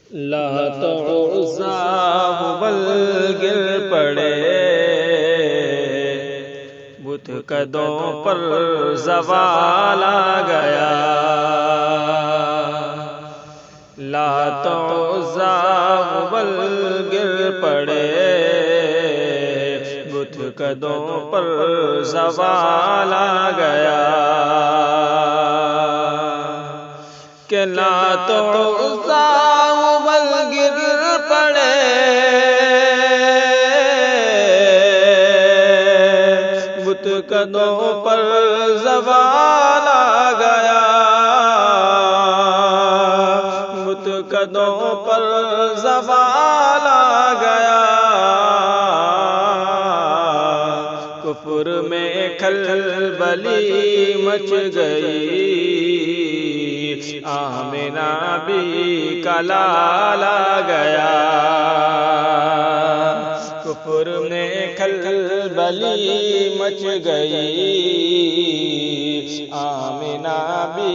लात उज़्ज़ा हुबल गिर पड़े, बुत कदों पर ज़वाल आ गया। लात उज़्ज़ा हुबल गिर पड़े, बुत कदों पर ज़वाल आ गया। कि लात उज़्ज़ा हुबल गिर पड़े, बुत कदों पर ज़वाल आ गया। बुत कदों पर ज़वाल आ गया। कुफ्र में खलबली मच गई, आमिना भी का लाल आ गया। कुफ्र में खलबली मच गई, आमिना भी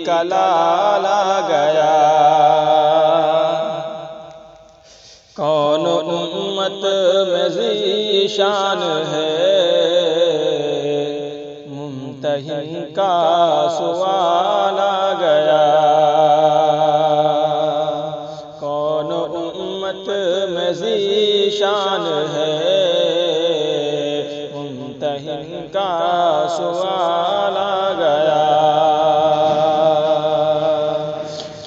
का लाल आ गया। कौन उम्मत में ज़ीशान है, मुम्तहिन का सवाल आ गया। कौन उम्मत में ज़ीशान है, मुम्तहिन का सवाल आ गया।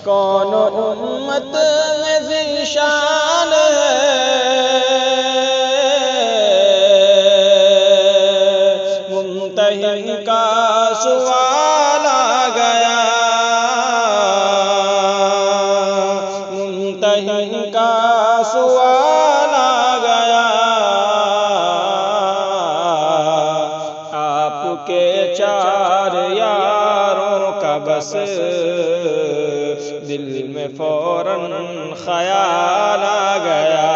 कौन उम्मत में ज़ीशान है, मुम्तहिन का सवाल आ गया। मुम्तहिन का सवाल आ गया। आपके चार यारों का बस दिल में फौरन ख्याल आ गया।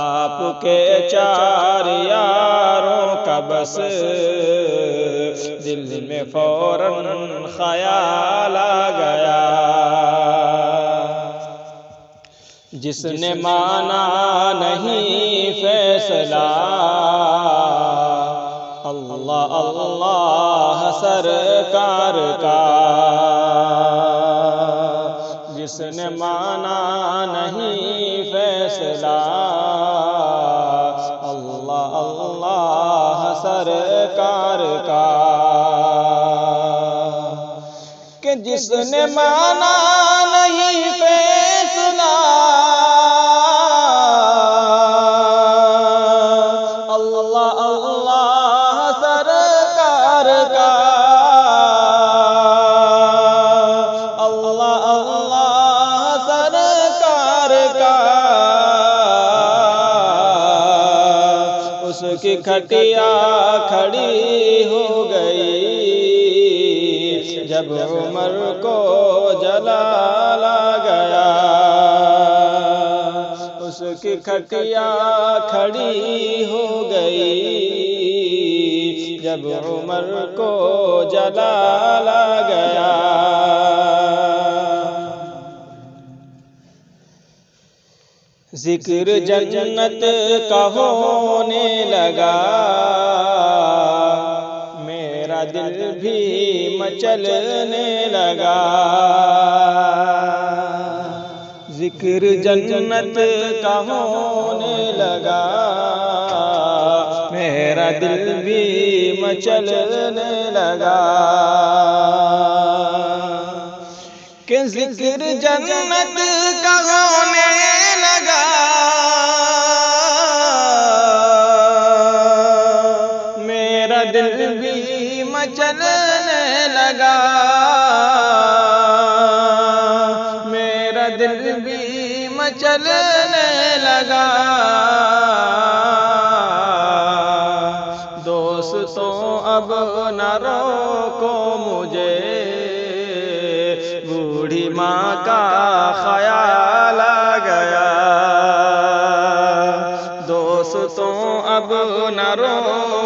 आपके चार यारों का बस दिल में फौरन ख्याल आ गया। जिसने माना नहीं फैसला, अल्लाह अल्लाह सरकार का। जिसने माना नहीं फैसला, अल्लाह अल्लाह सरकार का। कि जिसने माना नहीं फैसला, अल्लाह अल्लाह सरकार का। अल्लाह अल्लाह सरकार का। उसकी खटिया खड़ी हो गई, जब उमर को जलाल आ गया। उसकी खटिया खड़ी हो गई, जब उमर को जलाल आ गया। जिक्र जन्नत का होने लगा, मेरा दिल भी मचलने लगा। जिक्र जन्नत का होने लगा, मेरा दिल भी मचलने लगा। कि जिक्र जन्नत का होने लगा, मेरा दिल भी मचलने लगा। मेरा दिल भी मचलने लगा। दोस्तों अब न रोको मुझे, बूढ़ी माँ का ख्याल आ गया। दोस्तों अब न रोको